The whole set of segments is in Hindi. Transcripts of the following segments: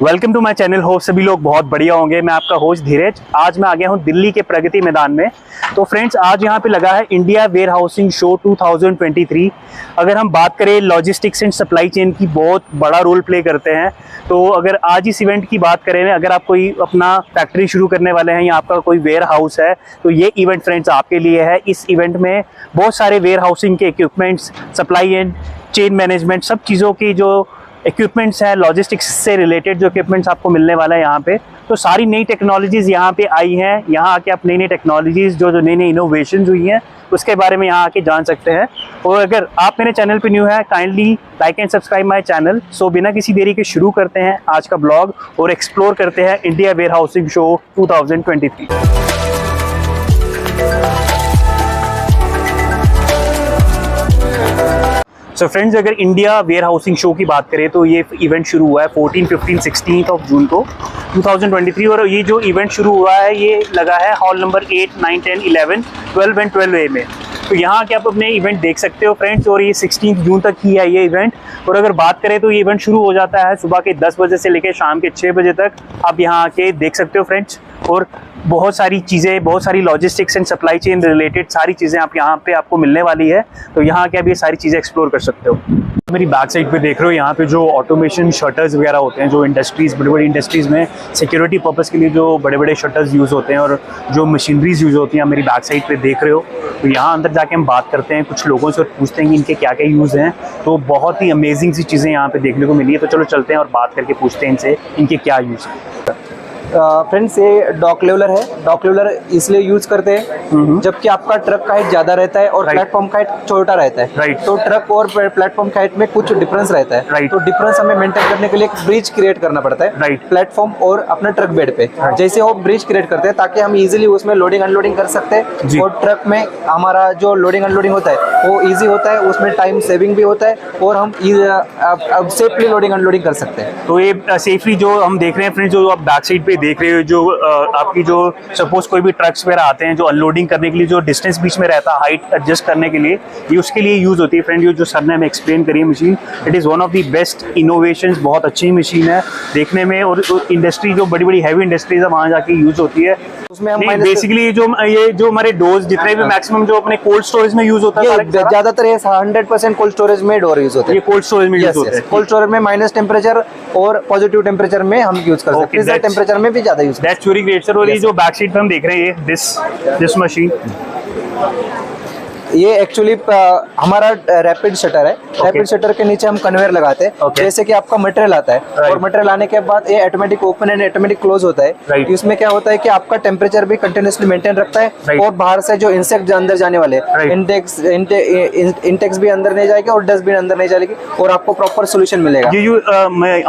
Welcome to my channel. Hope सभी लोग बहुत बढ़िया होंगे। मैं आपका होस्ट धीरज। आज मैं आ गया हूँ दिल्ली के प्रगति मैदान में। तो फ्रेंड्स, आज यहाँ पे लगा है इंडिया वेयर हाउसिंग शो 2023। अगर हम बात करें लॉजिस्टिक्स एंड सप्लाई चेन की, बहुत बड़ा रोल प्ले करते हैं। तो अगर आज इस इवेंट की बात करें, अगर आप कोई अपना फैक्ट्री शुरू करने वाले हैं या आपका कोई वेयर हाउस है, तो ये इवेंट फ्रेंड्स आपके लिए है। इस इवेंट में बहुत सारे वेयर हाउसिंग के equipments, supply and chain management, सब चीज़ों की जो इक्विपमेंट्स हैं, लॉजिस्टिक्स से रिलेटेड जो इक्विपमेंट्स आपको मिलने वाला है यहाँ पे। तो सारी नई टेक्नोलॉजीज़ यहाँ पे आई हैं। यहाँ आके आप नई नई टेक्नोलॉजीज़ जो नई नई इनोवेशन हुई हैं उसके बारे में यहाँ आके जान सकते हैं। और अगर आप मेरे चैनल पे न्यू है, kindly like and subscribe my channel. So बिना किसी देरी के शुरू करते हैं आज का ब्लॉग और एक्सप्लोर करते हैं India warehousing show 2023। So friends, अगर इंडिया वेयर हाउसिंग शो की बात करें तो ये इवेंट शुरू हुआ है 14, 15, 16 ऑफ जून को 2023। और ये जो इवेंट शुरू हुआ है ये लगा है हॉल नंबर 8, 9, 10, 11, 12 एंड 12A में। तो यहाँ के आप अपने इवेंट देख सकते हो फ्रेंड्स। और ये 16 जून तक ही है ये इवेंट। और अगर बात करें तो ये इवेंट शुरू हो जाता है सुबह के 10 बजे से लेकर शाम के 6 बजे तक। आप यहाँ आके देख सकते हो फ्रेंड्स। और बहुत सारी चीज़ें, बहुत सारी logistics and supply chain related सारी चीज़ें आप यहाँ पे आपको मिलने वाली है। तो यहाँ के आप ये सारी चीज़ें एक्सप्लोर कर सकते हो। मेरी बैक साइड पे देख रहे हो, यहाँ पे जो ऑटोमेशन शटर्स वगैरह होते हैं, जो इंडस्ट्रीज़, बड़ी बड़ी इंडस्ट्रीज़ में सिक्योरिटी पर्पस के लिए जो बड़े बड़े शटर्स यूज़ होते हैं और जो मशीनरीज यूज़ होती हैं, मेरी बैक साइड पे देख रहे हो। तो यहाँ अंदर जाके हम बात करते हैं कुछ लोगों से और पूछते हैं कि इनके क्या क्या यूज़ हैं। तो बहुत ही अमेजिंग सी चीज़ें यहाँ पे देखने को मिली है। तो चलो चलते हैं और बात करके पूछते हैं इनसे इनके क्या यूज़ है। फ्रेंड्स, ये डॉक लेवलर है। डॉक लेवलर इसलिए यूज करते हैं जबकि आपका ट्रक का हाइट ज्यादा रहता है और प्लेटफॉर्म का हाइट छोटा रहता है। तो ट्रक और प्लेटफॉर्म का हाइट में कुछ डिफरेंस रहता है। तो डिफरेंस हमें मेंटेन करने के लिए एक ब्रिज क्रिएट करना पड़ता है प्लेटफॉर्म और अपने ट्रक बेड पे। जैसे वो ब्रिज क्रिएट करते हैं ताकि हम इजीली उसमें लोडिंग अनलोडिंग कर सकते हैं। और ट्रक में हमारा जो लोडिंग अनलोडिंग होता है वो ईजी होता है, उसमें टाइम सेविंग भी होता है और हम अब सेफली लोडिंग अनलोडिंग कर सकते हैं। तो ये सेफली जो हम देख रहे हैं फ्रेंड्स, जो आप बैक साइड पे देख रहे हो, जो आपकी जो सपोज कोई भी ट्रक्स वगैरह आते हैं जो अनलोडिंग करने के लिए जो डिस्टेंस बीच में रहता है हाइट एडजस्ट करने के लिए, ये उसके लिए यूज होती है फ्रेंड। ये जो सर ने हमें एक्सप्लेन करी है machine, it is one of the best innovations. बहुत अच्छी मशीन है देखने में। और इंडस्ट्री जो बड़ी बड़ी हैवी इंडस्ट्रीज है वहाँ जाके यूज होती है। उसमें हम बेसिकली जो हमारे डोज जितने भी मैक्सिमम जो अपने कोल्ड स्टोरेज में यूज होता है, ज्यादातर 100% कोल्ड स्टोरेज में डोर यूज होता है। ये कोल्ड स्टोरेज में यूज होता है। कोल्ड स्टोरेज में माइनस टेम्परेचर और पॉजिटिव टेम्परेचर में हम यूज कर सकते हैं। टेम्परेचर में भी ज्यादा use. That's very great sir. और ये जो बैक साइड पे हम देख रहे हैं दिस मशीन, ये एक्चुअली हमारा रैपिड शटर है। रैपिड शटर के नीचे हम कन्वेयर लगाते हैं। जैसे कि आपका मटेरियल आता है और मटेरियल आने के बाद ये automatic open and automatic close होता है। इसमें क्या होता है कि आपका टेम्परेचर भी कंटिन्यूअसली मेंटेन रखता है और बाहर से जो इंसेक्ट अंदर जाने वाले इंटेक्स भी अंदर नहीं जाएगी और डस्ट भी अंदर नहीं जाएगी और आपको प्रॉपर सोल्यूशन मिलेगा। ये जो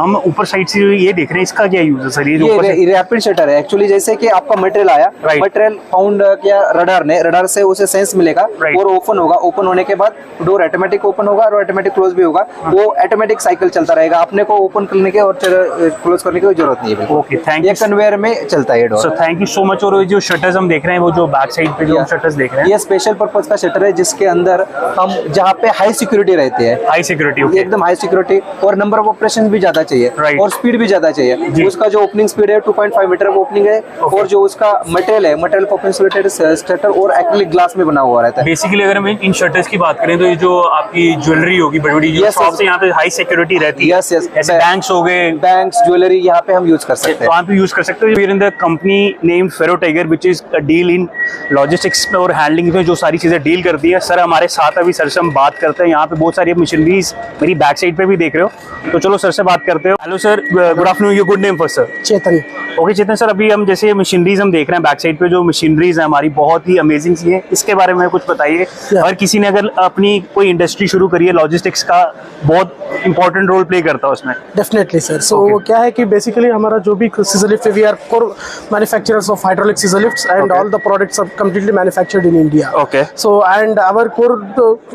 हम ऊपर साइड से ये देख रहे हैं, इसका क्या यूज है सर? ये रैपिड शटर है एक्चुअली। जैसे कि आपका मटेरियल आया, मटेरियल फाउंड किया रडार ने, रडार से उसे सेंस मिलेगा और ओपन होगा। ओपन होने के बाद डोर ऑटोमेटिक ओपन होगा और ऑटोमेटिक क्लोज भी होगा। वो ऑटोमेटिक साइकिल चलता रहेगा, अपने को ओपन करने के और क्लोज करने की जरूरत नहीं है। Okay, thank you. ये कन्वेयर में चलता है door. So thank you so much. और जो शटर्स हम देख रहे हैं, वो जो बैक साइड पे जो शटर्स देख रहे हैं, ये स्पेशल पर्पस का शटर है जिसके अंदर हम जहाँ पे हाई सिक्योरिटी रहती है, हाई सिक्योरिटी, एकदम हाई सिक्योरिटी और नंबर ऑफ ऑपरेशन भी ज्यादा चाहिए और स्पीड भी ज्यादा चाहिए। उसका जो ओपनिंग स्पीड है 2.5 मीटर ओपनिंग है और जो उसका मटेरियल है, मटेरियल शटर और एक्रिलिक ग्लास में बना हुआ रहता है। बेसिकली बेसिकली अगर हम इन शटर्स की बात करें तो ये जो आपकी ज्वेलरी होगी बड़ी बड़ी जो शॉप से यहाँ पे हाई सिक्योरिटी रहती है, ऐसे बैंक्स हो गए, बैंक्स ज्वेलरी यहाँ पे हम यूज कर सकते हैं, वहाँ पे यूज कर सकते हो। In the company name Ferro Tiger which is deal in logistics और हैंडलिंग में जो सारी चीजें डील करती है। सर हमारे साथ अभी सर से हम बात करते हैं। यहाँ पे बहुत सारी मशीनरीज मेरी बैक साइड पे भी देख रहे हो, तो चलो सर से बात करते हो। Hello sir, good afternoon, your good name first sir? Chetan. Okay Chetan sir, अभी हम जैसे मशीनरीज हम देख रहे हैं बैक साइड पे, जो मशीनरीज है हमारी बहुत ही अमेजिंग सी है, इसके बारे में कुछ बताइए। और किसी ने अगर अपनी कोई इंडस्ट्री शुरू करी है, लॉजिस्टिक्स का बहुत इंपॉर्टेंट रोल प्ले करता है उसमें। Definitely sir. सो वो क्या है कि बेसिकली हमारा जो भी सीजर लिफ्ट है, we are core manufacturers of hydraulic scissor lifts and all the products are completely manufactured in India. Okay. So and our core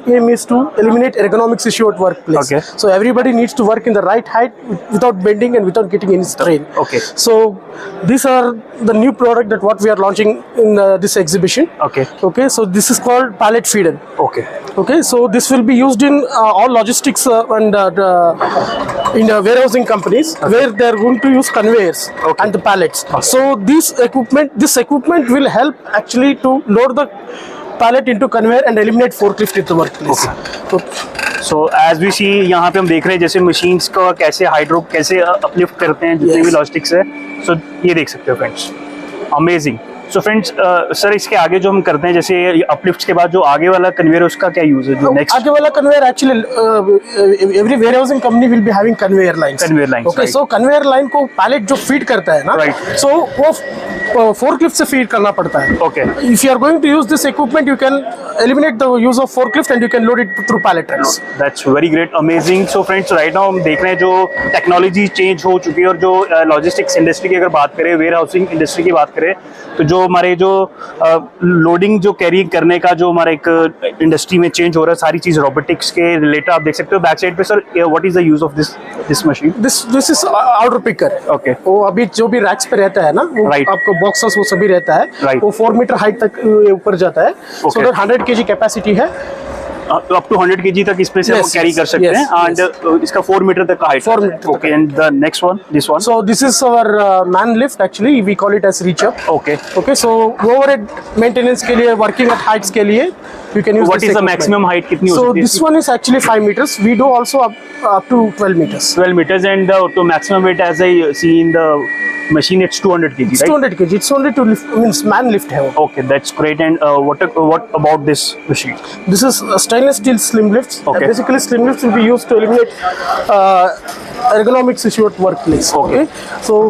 aim is to eliminate ergonomics issue at workplace. Okay. So everybody needs to work in the right height without bending and without getting any strain. Okay. So these are the new product that what we are launching in this exhibition. Okay. Okay. So this is called pallet feeder. Okay. Okay, so this will be used in all logistics and in warehousing companies where they are going to use conveyors and the pallets. So this equipment will help actually to load the pallet into conveyor and eliminate forklift at the workplace. So as we see, यहाँ पे हम देख रहे हैं जैसे मशीन्स का कैसे कैसे अपलिफ्ट करते हैं जितने भी लॉजिस्टिक्स है। सो ये देख सकते हो friends, amazing. So friends, sir इसके आगे जो हम करते हैं जैसे अपलिफ्ट्स के बाद जो आगे वाला कन्वेयर उसका क्या यूज है? जो नेक्स्ट आगे वाला conveyor actually every warehousing company will be having conveyor lines. Okay, so conveyor line को पैलेट जो फीड करता है ना, सो वो फोर्कलिफ्ट से फीड करना पड़ता है। Okay. If you are going to use this equipment, you can eliminate the use of forklift and you can load it through pallet trucks. That's very great, amazing. So friends, right now हम देख रहे हैं जो टेक्नोलॉजी चेंज हो चुकी है और जो लॉजिस्टिक्स इंडस्ट्री की अगर बात करें, वेयर हाउसिंग इंडस्ट्री की बात करें, तो जो हमारे जो लोडिंग जो कैरी करने का जो हमारा एक इंडस्ट्री में चेंज हो रहा है, सारी चीज रोबोटिक्स के रिलेटेड आप देख सकते हो। बैक साइड पे sir, what is the use of this machine? This is order picker. Okay. वो अभी जो भी रैक्स पे रहता है ना, आपको बॉक्सेस वो सभी रहता है, वो 4 मीटर हाइट तक ऊपर जाता है। सो दैट 100 kg कैपेसिटी है, अप टू 100 kg तक इस पे से हम कैरी कर सकते हैं। एंड इसका 4 मीटर तक का हाइट। 4 metre. Okay, and the next one, this one? So this is our man lift, actually we call it as reach up. Okay. Okay, so overhead maintenance के लिए, वर्किंग एट हाइट्स के लिए you can use what is the maximum height कितनी हो सकती है? So this one is actually 5 meters. We do also up to 12 meters. 12 meters, and the maximum weight as I see in the machine it's 200 kg, it's right? 200 kg. It's only to lift, means man lift है वो. Okay, that's great. And what about this machine? This is stainless steel slim lifts. Okay. Basically slim lifts will be used to eliminate ergonomics issue at workplace. Okay. So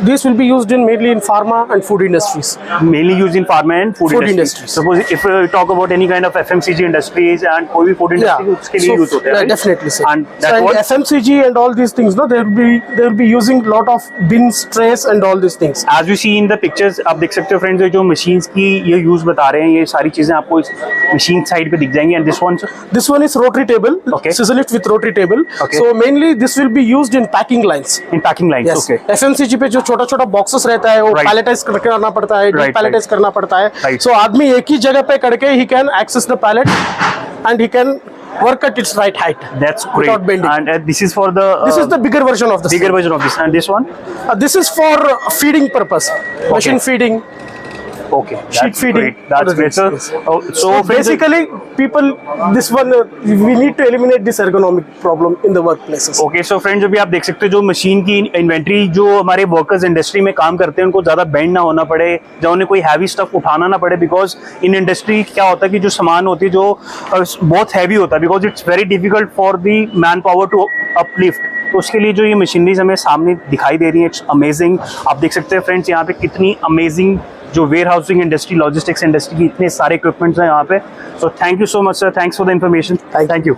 these will be used mainly in pharma and food industries. Mainly used in pharma and food industries. Suppose if we talk about any kind of FMCG industries and कोई भी food industry, उसके लिए use होते हैं, right? Definitely, sir. And FMCG and all these things, no, they will be using lot of bins, trays and all these things. As you see in the pictures, आप देख सकते हो friends, जो machines की ये use बता रहे हैं, ये सारी चीजें आपको इस machine side पे दिख जाएंगी। And this one, sir? This one is rotary table. Okay. Scissor lift with rotary table. Okay. So mainly this will be used in packing lines. In packing lines. Yes. Okay. FMCG पे जो छोटा छोटा बॉक्सेस रहता है, वो पैलेटाइज करना पड़ता है, पैलेटाइज करना पड़ता है। सो आदमी एक ही जगह पे करके he can access the pallet and he can work at its right height. That's great. Without bending. And this is for the this is the bigger version of this. Bigger version of this. And this one? This is for feeding purpose. Machine feeding. Okay. Sheet feeding. Great. That's great, sir. Yes. So basically, people, this one we need to eliminate this ergonomic problem in the workplaces. Okay, so friends, अभी आप देख सकते हो जो मशीन की इन्वेंट्री जो हमारे वर्कर्स इंडस्ट्री में काम करते हैं उनको ज़्यादा बेंड ना होना पड़े, जब उन्हें कोई हैवी स्टफ उठाना ना पड़े, बिकॉज इन इंडस्ट्री क्या होता है कि जो सामान होती है जो बहुत हैवी होता है, because it's very difficult for the man power to uplift. तो उसके लिए जो ये मशीनरीज हमें सामने दिखाई दे रही है, इट्स अमेजिंग। आप देख सकते हैं फ्रेंड्स यहाँ पे कितनी अमेजिंग जो warehousing industry, logistics industry की इतने सारे इक्विपमेंट्स हैं यहाँ पे। So thank you so much sir, thanks for the information. Thank you.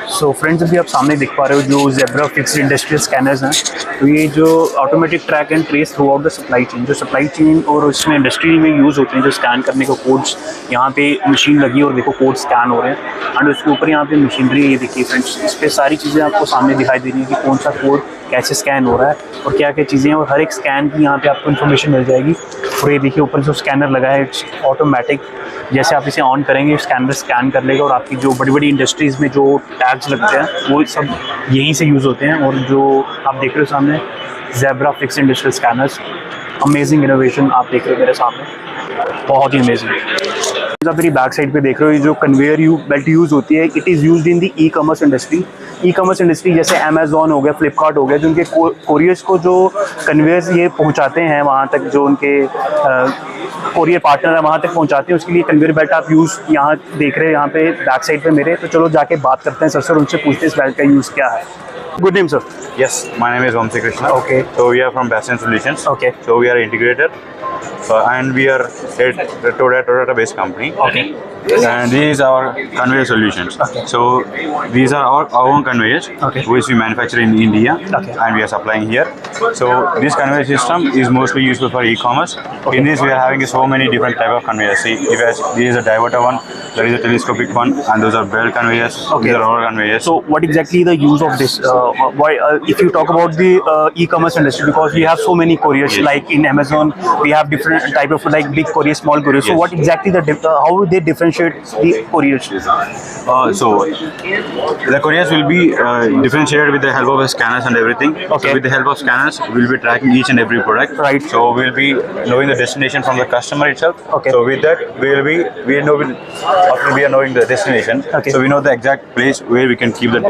So friends, अभी आप सामने देख पा रहे हो जो ज़ेब्रा फिक्स्ड इंडस्ट्रियल स्कैनर्स हैं, तो ये जो automatic track and trace through out the supply chain, जो सप्लाई चेन और उसमें इंडस्ट्री में यूज़ होते हैं, जो स्कैन करने को कोड्स, यहाँ पे मशीन लगी और देखो कोड स्कैन हो रहे हैं, एंड उसके ऊपर यहाँ पे मशीनरी है, ये देखिए फ्रेंड्स, इस पर सारी चीज़ें आपको सामने दिखाई दे रही हैं कि कौन सा कोड कैसे स्कैन हो रहा है और क्या क्या चीज़ें हैं, और हर एक स्कैन की यहाँ पे आपको इन्फॉर्मेशन मिल जाएगी। और ये देखिए ऊपर जो स्कैनर लगा है, इट्स ऑटोमेटिक, जैसे आप इसे ऑन करेंगे स्कैनर स्कैन कर लेगा, और आपकी जो बड़ी बड़ी इंडस्ट्रीज़ में जो टैग्स लगते हैं वो सब यहीं से यूज़ होते हैं। और जो आप देख रहे हो सामने zebra fixed industrial scanners, amazing innovation आप देख रहे हो मेरे सामने, बहुत ही अमेजिंग। आप मेरी बैक साइड पे देख रहे हो, ये जो कन्वेयर बेल्ट यूज़ होती है, it is used in the e commerce industry. E commerce industry जैसे अमेजोन हो गया, फ्लिपकार्ट हो गया, जो उनके कोरियर्स को जो कन्वेयर्स ये पहुंचाते हैं वहाँ तक, जो उनके कोरियर पार्टनर है वहाँ तक पहुँचाते हैं, उसके लिए कन्वेयर बेल्ट आप यूज़ यहाँ देख रहे हैं, यहाँ पे बैक साइड पे मेरे। तो चलो जाके बात करते हैं सर उनसे पूछते हैं इस बेल्ट का यूज़ क्या है। Good name, sir. Yes, my name is Vamsi Krishna. Okay. So we are from Bastion Solutions. Okay. So we are integrated, and we are a Toyota-based company. Okay. And these is our conveyor solutions. Okay. So these are our own conveyors, Okay. which we manufacture in India, Okay. and we are supplying here. So this conveyor system is mostly useful for e-commerce. Okay. In this, we are having so many different type of conveyors. See, this is a diverter one, there is a telescopic one, and those are belt conveyors. Okay. These are roller conveyors. So what exactly the use of this? Why, if you talk about the e-commerce industry, because we have so many couriers, Yes. like in Amazon, we have different type of like big courier, small courier. So Yes. what exactly how they differentiate the couriers? So the couriers will be differentiated with the help of the scanners and everything. Okay. So with the help of scanners, we'll be tracking each and every product. Right. So we'll be knowing the destination from the customer itself. Okay. So with that, after we are knowing the destination, Okay. so we know the exact place where we can keep the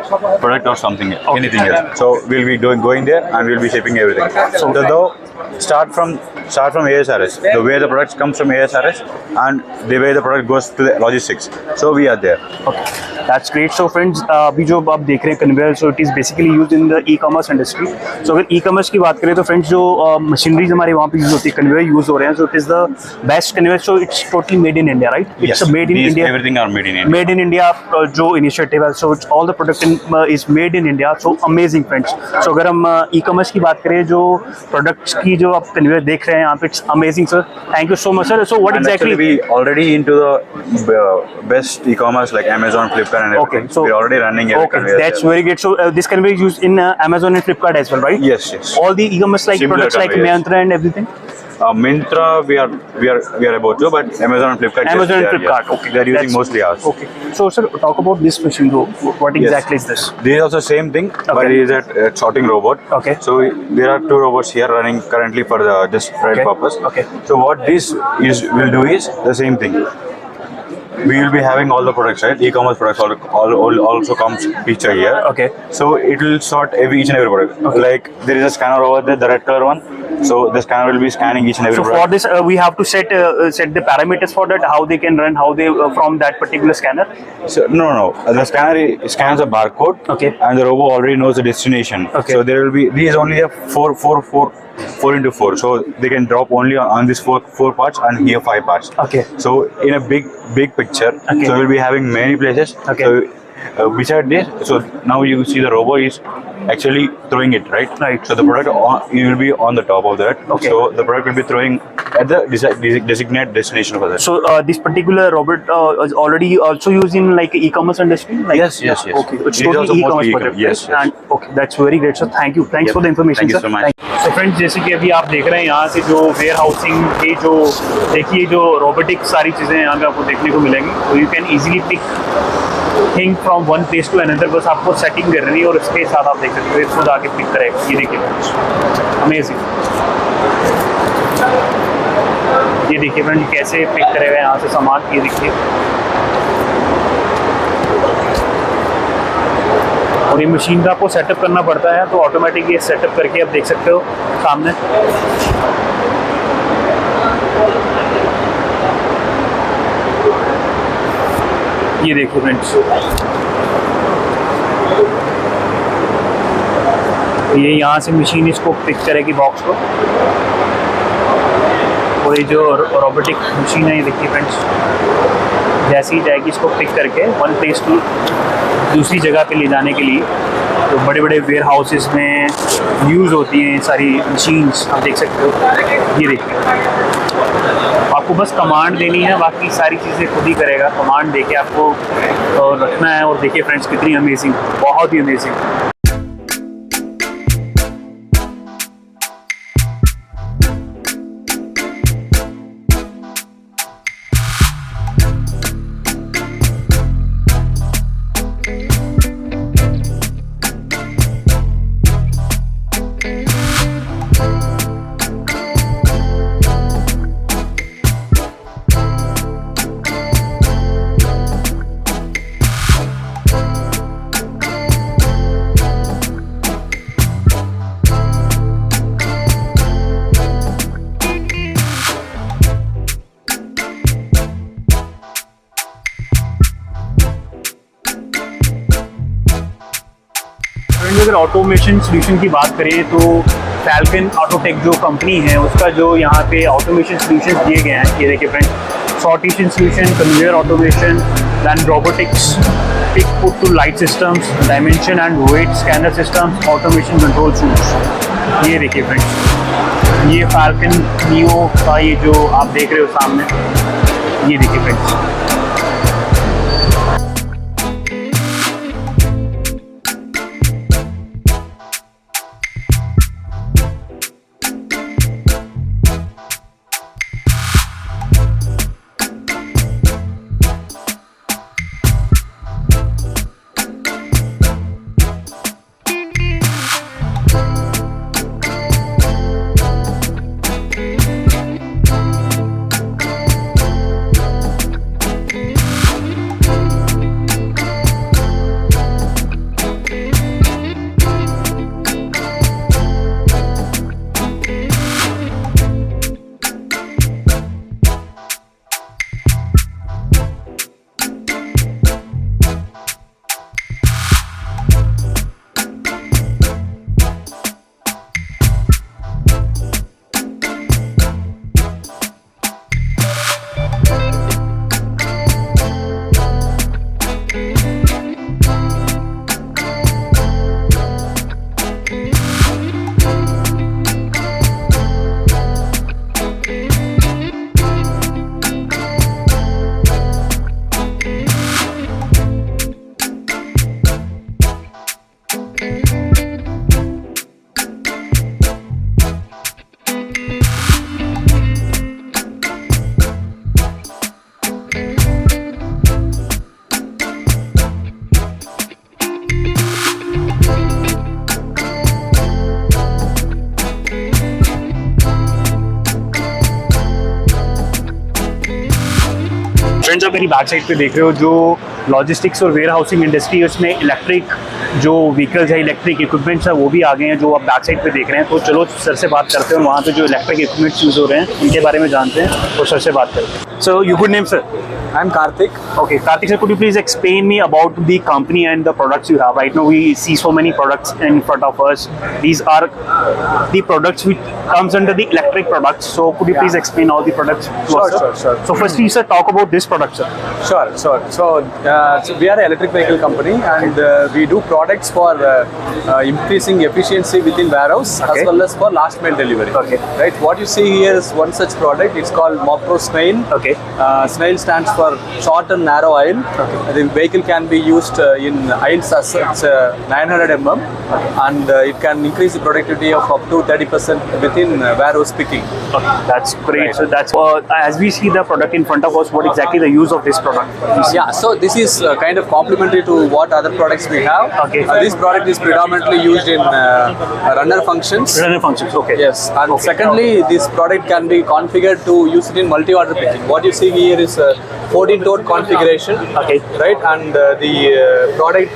product or something, anything else. So we'll be going there and we'll be shipping everything. So though start from ASRS, the way the product comes from ASRS, and the way the product goes to the logistics. So we are there. Okay, that's great. So friends, अभी जो आप देख रहे हैं conveyor, so it is basically used in the e-commerce industry. So अगर e-commerce की बात करें तो फ्रेंड्स जो मशीनरीज हमारे वहाँ पे यूज होती है, कन्वेयर यूज हो रहे हैं, so it is the best conveyor. So it's totally made in India, right? It's a made in These, India. everything are made in India. Made in India जो initiative है, so it's all the product is made in India. So amazing friends. So अगर हम e-commerce की बात करें, जो products की जो आप कन्वेयर देख रहे हैं यहाँ पे, it's amazing sir. Thank you so much sir. So what And exactly? actually we already into the best e-commerce like Amazon, Flipkart, and everything. Okay, so we're already running every okay, conveyor that's there. very good. So this conveyor is used in Amazon and Flipkart as well, right? Yes, yes. All the e-commerce like Similar products like conveyors. Myntra and everything. Myntra we are about to, but Amazon and Flipkart. Amazon and yes, Flipkart. yes. Okay, They are using that's- mostly ours. Okay. So sir, talk about this machine though. What Yes. exactly is this? This is also same thing, but Okay. it is a sorting robot. Okay. So there are two robots here running currently for the just trial Okay. purpose. Okay. So what this will do is the same thing. We will be having all the products, right? E-commerce products all also comes feature here. Okay. So it will sort each and every product. Okay. Like there is a scanner over there, the red color one. So the scanner will be scanning each and every So for product. this, we have to set the parameters for that, how they can run, how they from that particular scanner. So, no. The scanner scans a barcode. Okay. And the robot already knows the destination. Okay. So there will be, these only have 4 into 4. So they can drop only on these four parts and here 5 parts. Okay. So in a big picture, Okay. so we'll be having many places. Okay. So beside this, so now you see the robot is actually throwing it, right? Right. So the product you will be on the top of that. Okay. So the product will be throwing at the designated destination for that. So this particular robot is already also used in like e-commerce industry. Like, Yes. Okay, it's It is totally also e-commerce mostly product. Yes. And okay, that's very great. So thank you. Thanks Yep. for the information. Thank you sir. so much. So friends, जैसे कि अभी आप देख रहे हैं यहाँ से जो वेयर हाउसिंग के जो देखिए जो रोबोटिक सारी चीज़ें यहाँ पे आपको देखने को मिलेंगी, तो you can easily pick thing from one place to another. बस आपको सेटिंग करनी है और उसके साथ आप देख सकते हो खुद आके पिक करेगा. ये देखिए अमेजिंग. ये देखिए फ्रेंड कैसे पिक करेगा यहाँ से सामान. ये देखिए और ये मशीन का आपको सेटअप करना पड़ता है, तो ऑटोमेटिक ये सेटअप करके आप देख सकते हो सामने. ये देखिए फ्रेंड्स, ये यहाँ से मशीन इसको पिक करेगी बॉक्स को, और ये जो रोबोटिक मशीन है ये देखिए फ्रेंड्स, जैसे ही जाएगी इसको पिक करके वन प्लेस टू दूसरी जगह पे ले जाने के लिए. तो बड़े बड़े वेयर हाउसेस में यूज़ होती हैं सारी मशीन्स, आप देख सकते हो. ये देखिए आपको बस कमांड देनी है, बाकी सारी चीज़ें खुद ही करेगा. कमांड देके आपको रखना है. और देखिए फ्रेंड्स कितनी अमेजिंग, बहुत ही अमेजिंग. फ्रेंड्स अगर ऑटोमेशन सोल्यूशन की बात करें तो फैल्कन ऑटोटेक जो कंपनी है उसका जो यहाँ पे ऑटोमेशन सोल्यूशन दिए गए हैं, ये देखिए friends, sortation solution, conveyor automation, then robotics, pick put to light systems, dimension and weight scanner systems, automation control tools. ये देखिए फ्रेंड्स, ये फैल्कन नियो का ये जो आप देख रहे हो सामने, ये देखिए फ्रेंड्स। फ्रेंड्स आप मेरी बैक साइड पे देख रहे हो जो लॉजिस्टिक्स और वेयर हाउसिंग इंडस्ट्री है, उसमें इलेक्ट्रिक जो व्हीकल्स है, इलेक्ट्रिक इक्विपमेंट्स है, वो भी आ गए हैं जो आप बैक साइड पे देख रहे हैं। तो चलो सर से बात करते हैं, वहाँ पे जो इलेक्ट्रिक इक्विपमेंट्स यूज़ हो रहे हैं उनके बारे में जानते हैं और सर से बात करते हैं। So you good name sir? I am Kartik. Okay, Karthik sir, could you please explain me about the company and the products you have? Right now we see so many products in front of us. These are the products which comes under the electric products. So could you please explain all the products to us, sir? Sure. So firstly, sir, talk about this product, sir. Sure. So we are an electric vehicle company, and we do products for increasing efficiency within warehouse Okay. as well as for last mile delivery. Okay. Right. What you see here is one such product. It's called Mopro Snail. Okay. Snail stands for short and narrow aisle. Okay. The vehicle can be used in aisles as such 900 mm, and it can increase the productivity of up to 30% within warehouse picking. Okay, that's great. Right. So that's as we see the product in front of us, what exactly the use of this product? Yeah, so this is kind of complementary to what other products we have. Okay. This product is predominantly used in runner functions. Runner functions. Okay. Yes, and Okay. secondly, this product can be configured to use it in multi-order picking. What you see here is a 14-toed configuration. Okay. Right, and the product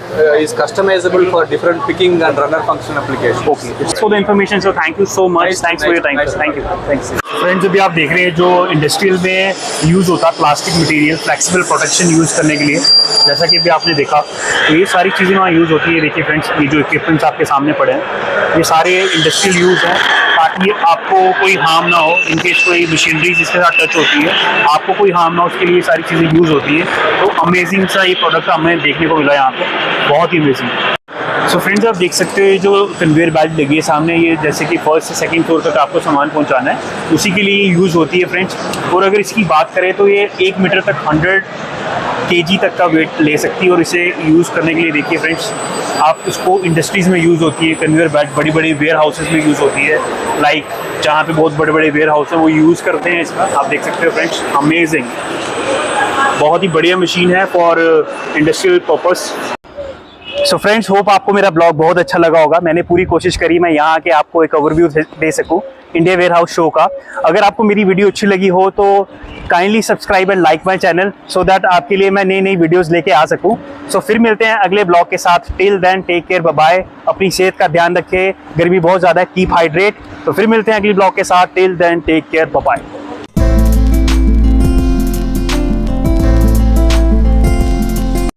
is customizable for different picking and runner function applications. Okay. It's for the information, so thank you so much. Nice, Thanks for your time. nice. Thank you. Thanks. Friends अभी आप देख रहे हैं जो इंडस्ट्रियल में यूज़ होता है plastic material, flexible protection use करने के लिए, जैसा कि अभी आपने देखा तो ये सारी चीज़ें वहाँ यूज़ होती है। देखिए फ्रेंड्स, ये जो इक्विपमेंट्स आपके सामने पड़े हैं ये सारे इंडस्ट्रियल यूज़ हैं ताकि आपको कोई हार्म ना हो। इनकेस कोई मशीनरी जिसके साथ टच होती है आपको कोई हार्म ना हो, उसके लिए सारी चीज़ें यूज़ होती हैं। तो अमेजिंग सा ये प्रोडक्ट हमें देखने को मिला यहाँ पे, बहुत ही अमेजिंग। सो फ्रेंड्स आप देख सकते हो जो कन्वेयर बेल्ट लगी है सामने, ये जैसे कि फर्स्ट से सेकंड फ्लोर तक आपको सामान पहुंचाना है उसी के लिए यूज़ होती है फ्रेंड्स। और अगर इसकी बात करें तो ये 1 मीटर तक 100 kg तक का वेट ले सकती है। और इसे यूज़ करने के लिए देखिए फ्रेंड्स, आप इसको इंडस्ट्रीज़ में यूज़ होती है। कन्वेयर बेल्ट बड़ी बड़ी वेयर हाउसेज में यूज़ होती है, लाइक जहाँ पे बहुत बड़े बड़े वेयर हाउस हैं वो यूज़ करते हैं इसका। आप देख सकते हो फ्रेंड्स, अमेजिंग, बहुत ही बढ़िया मशीन है for industrial purpose. So friends, hope आपको मेरा ब्लॉग बहुत अच्छा लगा होगा। मैंने पूरी कोशिश करी मैं यहाँ के आपको एक ओवरव्यू दे सकूँ इंडिया वेयर हाउस शो का। अगर आपको मेरी वीडियो अच्छी लगी हो तो kindly subscribe and like my channel so that आपके लिए मैं नई नई वीडियोस लेके आ सकूं। सो फिर मिलते हैं अगले ब्लॉग के साथ। Till then take care, bye bye. अपनी सेहत का ध्यान रखें, गर्मी बहुत ज़्यादा है, कीप हाइड्रेट। तो फिर मिलते हैं अगले ब्लॉग के साथ। Till then take care, bye bye.